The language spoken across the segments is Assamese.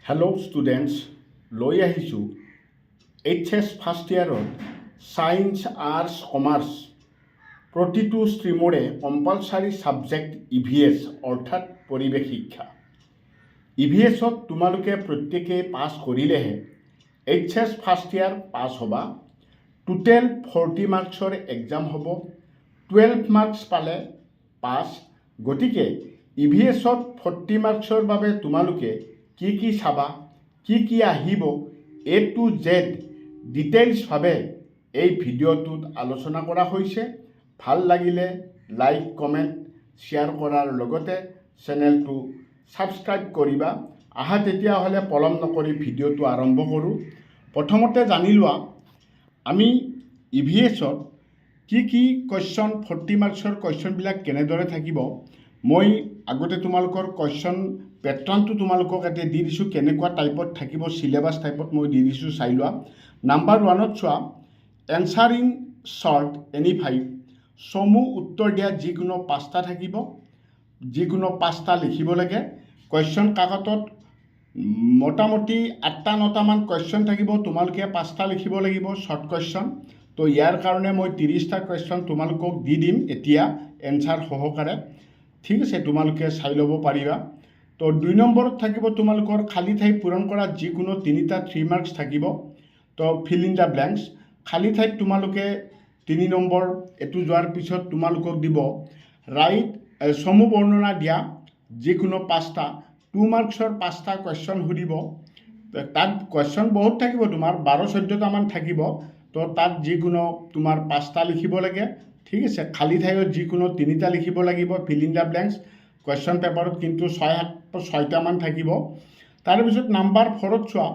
হেল্ল' ষ্টুডেণ্টছ, লৈ আহিছোঁ HS ফাৰ্ষ্ট ইয়াৰত ছায়েন্স, আৰ্টছ, কমাৰ্চ প্ৰতিটো ষ্ট্ৰীমৰে কম্পালচাৰী ছাবজেক্ট EVS অৰ্থাৎ পৰিৱেশ শিক্ষা। EVSত তোমালোকে প্ৰত্যেকেই পাছ কৰিলেহে HS ফাৰ্ষ্ট ইয়াৰ পাছ হ'বা। টোটেল 40 মাৰ্কছৰ এক্সাম হ'ব। 12 মাৰ্কছ পালে পাছ। গতিকে EVSত 40 মাৰ্কছৰ বাবে তোমালোকে কি চাবা, কি আহিব, A to Z ডিটেইলছভাৱে এই ভিডিঅ'টোত আলোচনা কৰা হৈছে। ভাল লাগিলে লাইক, কমেণ্ট, শ্বেয়াৰ কৰাৰ লগতে চেনেলটো ছাবস্ক্ৰাইব কৰিবা। আহা তেতিয়াহ'লে পলম নকৰি ভিডিঅ'টো আৰম্ভ কৰোঁ। প্ৰথমতে জানি লোৱা আমি EVSত কি কুৱেশ্যন 40 মাৰ্কছৰ কুৱেশ্যনবিলাক কেনেদৰে থাকিব। মই আগতে তোমালোকৰ কুৱেশ্যন পেটাৰ্ণটো তোমালোকক ইয়াতে দি দিছোঁ, কেনেকুৱা টাইপত থাকিব, চিলেবাছ টাইপত মই দি দিছোঁ, চাই লোৱা। নাম্বাৰ 1ত চোৱা, এনচাৰিং শ্বৰ্ট এনি 5, চমু উত্তৰ দিয়া যিকোনো 5টা থাকিব, যিকোনো 5টা লিখিব লাগে। কুৱেশ্যন কাকতত মোটামুটি 8-9টামান কুৱেশ্যন থাকিব, তোমালোকে 5টা লিখিব লাগিব শ্বৰ্ট কুৱেশ্যন। তো ইয়াৰ কাৰণে মই 30টা কুৱেশ্যন তোমালোকক দি দিম এতিয়া এনচাৰ সহকাৰে। ঠিক আছে, তোমালোকে চাই ল'ব পাৰিবা। তো 2 নম্বৰত থাকিব তোমালোকৰ খালী ঠাই পূৰণ কৰা যিকোনো 3টা 3 মাৰ্কছ থাকিব। তো ফিল ইন দ্য ব্লেংকছ, খালী ঠাইত তোমালোকে 3 নম্বৰ এইটো যোৱাৰ পিছত তোমালোকক দিব ৰাইট চমু বৰ্ণনা দিয়া যিকোনো 5টা 2 মাৰ্কছৰ 5টা কুৱেশ্যন সুধিব। তাত কুৱেশ্যন বহুত থাকিব, তোমাৰ 12-14টামান থাকিব। তো তাত যিকোনো তোমাৰ 5টা লিখিব লাগে। ঠিক আছে, খালী ঠাইত যিকোনো 3টা লিখিব লাগিব fill in the blanks. Question পেপাৰত কিন্তু 6-7টামান থাকিব। তাৰপিছত নাম্বাৰ 4ত চোৱা,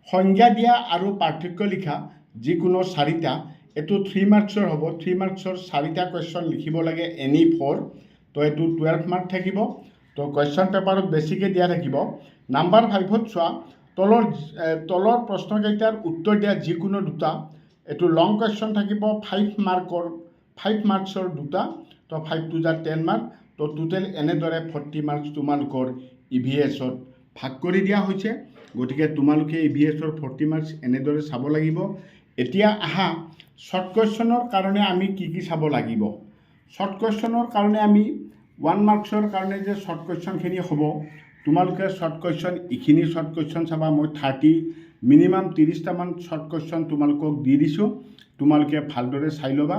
সংজ্ঞা দিয়া আৰু পাৰ্থক্য লিখা যিকোনো 4টা, এইটো 3 মাৰ্কছৰ হ'ব। 3 মাৰ্কছৰ 4টা কুৱেশ্যন লিখিব লাগে এনি 4। তো এইটো 12 মাৰ্ক থাকিব। তো কুৱেশ্যন পেপাৰত বেছিকৈ দিয়া থাকিব। নাম্বাৰ 5ত চোৱা, তলৰ প্ৰশ্নকেইটাৰ উত্তৰ দিয়া যিকোনো 2টা, এইটো লং কুৱেশ্যন থাকিব 5 মাৰ্কছৰ 2টা। তো 5 to 10 মাৰ্ক। তো টোটেল এনেদৰে 40 মাৰ্কছ তোমালোকৰ EVSত ভাগ কৰি দিয়া হৈছে। গতিকে তোমালোকে EVSৰ 40 মাৰ্কছ এনেদৰে চাব লাগিব। এতিয়া আহা শ্বৰ্ট কুৱেশ্যনৰ কাৰণে আমি কি চাব লাগিব। শ্বৰ্ট কুৱেশ্যনৰ কাৰণে আমি 1 মাৰ্কছৰ কাৰণে যে শ্বৰ্ট কুৱেশ্যনখিনি হ'ব, তোমালোকে শ্বৰ্ট কুৱেশ্যন এইখিনি শ্বৰ্ট কুৱেশ্যন চাবা। মই মিনিমাম 30টামান শ্বৰ্ট কুৱেশ্যন তোমালোকক দি দিছোঁ, তোমালোকে ভালদৰে চাই ল'বা।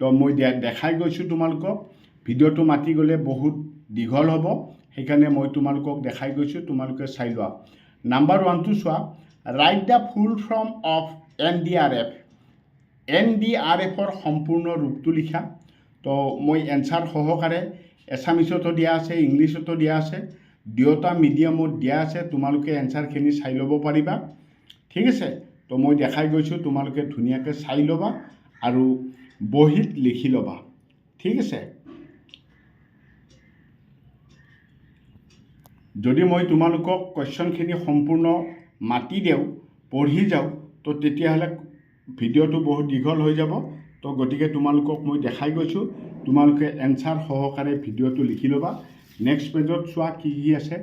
তো মই দেখাই গৈছোঁ তোমালোকক, ভিডিঅ'টো মাতি গ'লে বহুত দীঘল হ'ব, সেইকাৰণে মই তোমালোকক দেখাই গৈছোঁ, তোমালোকে চাই লোৱা। নাম্বাৰ 1টো চোৱা, right the full form of NDRF। NDRFৰ সম্পূৰ্ণ ৰূপটো লিখা। তো মই এনচাৰ সহকাৰে এছামিছতো দিয়া আছে, ইংলিছতো দিয়া আছে, দুয়োটা মিডিয়ামত দিয়া আছে। তোমালোকে এনচাৰখিনি চাই ল'ব পাৰিবা। ঠিক আছে, তো মই দেখাই গৈছোঁ, তোমালোকে ধুনীয়াকৈ চাই ল'বা আৰু বহীত লিখি ল'বা। ঠিক আছে, যদি মই তোমালোকক কুৱেশ্যনখিনি সম্পূৰ্ণ মাতি দিওঁ, পঢ়ি যাওঁ, তো তেতিয়াহ'লে ভিডিঅ'টো বহুত দীঘল হৈ যাব। তো গতিকে তোমালোকক মই দেখাই গৈছোঁ, তোমালোকে এনচাৰ সহকাৰে ভিডিঅ'টো লিখি ল'বা। নেক্সট পেজত চোৱা কি আছে,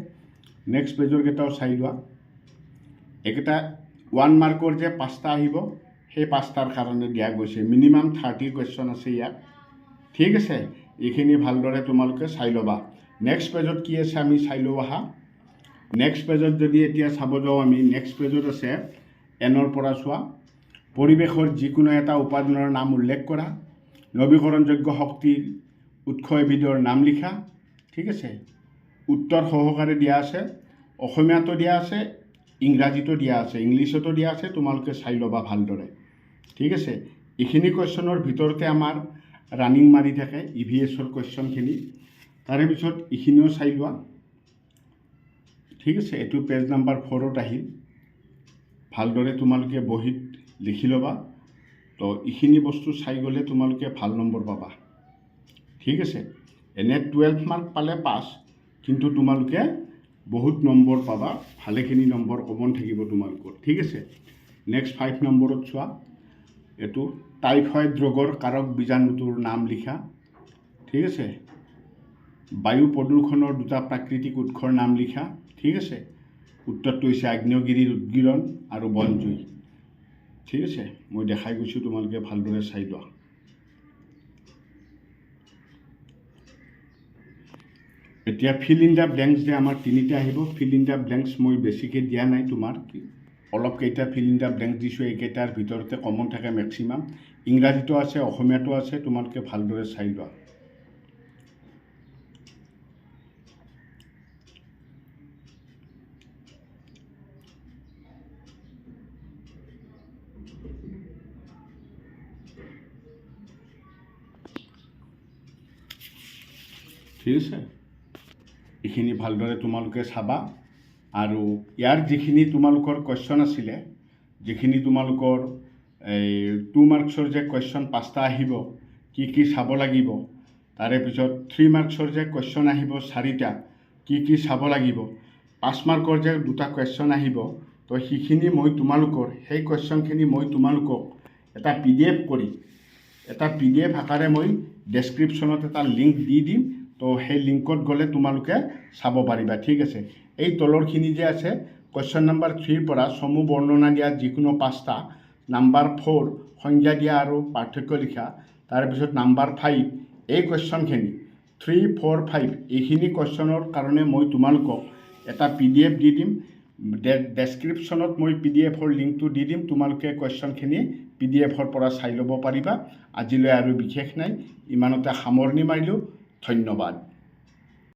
নেক্সট পেজৰ কেইটাও চাই লোৱা। এইকেইটা 1 মাৰ্কৰ যে 5টা আহিব, সেই 5টাৰ কাৰণে দিয়া গৈছে। মিনিমাম 30 কুৱেশ্যন আছে ইয়াত। ঠিক আছে, এইখিনি ভালদৰে তোমালোকে চাই ল'বা। নেক্সট পেজত কি আছে আমি চাই লওঁ আহা। নেক্সট পেজত যদি এতিয়া চাব যাওঁ আমি, নেক্সট পেজত আছে এনৰ পৰা চোৱা, পৰিৱেশৰ যিকোনো এটা উপাদানৰ নাম উল্লেখ কৰা, নৱীকৰণযোগ্য শক্তিৰ উৎস এবিধৰ নাম লিখা। ঠিক আছে, উত্তৰ সহকাৰে দিয়া আছে, অসমীয়াতো দিয়া আছে, ইংৰাজীতো দিয়া আছে, ইংলিছতো দিয়া আছে, তোমালোকে চাই ল'বা ভালদৰে। ঠিক আছে, এইখিনি কুৱেশ্যনৰ ভিতৰতে আমাৰ ৰানিং মাৰি থাকে EVSৰ কুৱেশ্যনখিনি। তাৰে পিছত এইখিনিও চাই লোৱা। ঠিক আছে, এইটো পেজ নাম্বাৰ 4ত আহিল, ভালদৰে তোমালোকে বহীত লিখি ল'বা। তো এইখিনি বস্তু চাই গ'লে তোমালোকে ভাল নম্বৰ পাবা। ঠিক আছে, এনে 12 মাৰ্ক পালে পাছ, কিন্তু তোমালোকে বহুত নম্বৰ পাবা, ভালেখিনি নম্বৰ কমন থাকিব তোমালোকৰ। ঠিক আছে, নেক্সট 5 নম্বৰত চোৱা, এইটো টাইফয়েড ৰোগৰ কাৰক বীজাণুটোৰ নাম লিখা। ঠিক আছে, বায়ু প্ৰদূষণৰ 2টা প্ৰাকৃতিক উৎসৰ নাম লিখা। ঠিক আছে, উত্তৰটো হৈছে আগ্নেয়গিৰিৰ উদগীৰণ আৰু বনজুই। ঠিক আছে, মই দেখাই গৈছোঁ, তোমালোকে ভালদৰে চাই লোৱা। এতিয়া ফিল ইন দ্য ব্লেংকছ যে আমাৰ তিনিটা আহিব, ফিল ইন দ্য ব্লেংকছ মই বেছিকৈ দিয়া নাই, তোমাৰ অলপ কেইটা ফিল ইন দ্য ব্লেংকছ দিছোঁ, এইকেইটাৰ ভিতৰতে কমন থাকে মেক্সিমাম। ইংৰাজীতো আছে, অসমীয়াতো আছে, তোমালোকে ভালদৰে চাই লোৱা। ঠিক আছে, এইখিনি ভালদৰে তোমালোকে চাবা। আৰু ইয়াৰ যিখিনি তোমালোকৰ কুৱেশ্যন আছিলে, যিখিনি তোমালোকৰ এই 2 মাৰ্কছৰ যে কুৱেশ্যন 5টা আহিব, কি কি চাব লাগিব, তাৰে পিছত 3 মাৰ্কছৰ যে কুৱেশ্যন আহিব 4টা, কি কি চাব লাগিব, 5 মাৰ্কৰ যে 2টা কুৱেশ্যন আহিব, তো সেইখিনি মই তোমালোকৰ সেই কুৱেশ্যনখিনি মই তোমালোকক এটা PDF কৰি, এটা PDF আকাৰে মই ডেছক্ৰিপশ্যনত এটা লিংক দি দিম। তো সেই লিংকত গ'লে তোমালোকে চাব পাৰিবা। ঠিক আছে, এই তলৰখিনি যে আছে, কুৱেশ্যন নম্বৰ 3ৰ পৰা চমু বৰ্ণনা দিয়া যিকোনো 5টা, নাম্বাৰ 4 সংজ্ঞা দিয়া আৰু পাৰ্থক্য লিখা, তাৰপিছত নাম্বাৰ 5 এই কুৱেশ্যনখিনি 3, 4, 5 এইখিনি কুৱেশ্যনৰ কাৰণে মই তোমালোকক এটা PDF দি দিম। ডেছক্ৰিপশ্যনত মই PDFৰ লিংকটো দি দিম, তোমালোকে কুৱেশ্যনখিনি PDFৰ পৰা চাই ল'ব পাৰিবা। আজিলৈ আৰু বিশেষ নাই, ইমানতে সামৰণি মাৰিলোঁ। ধন্যবাদ।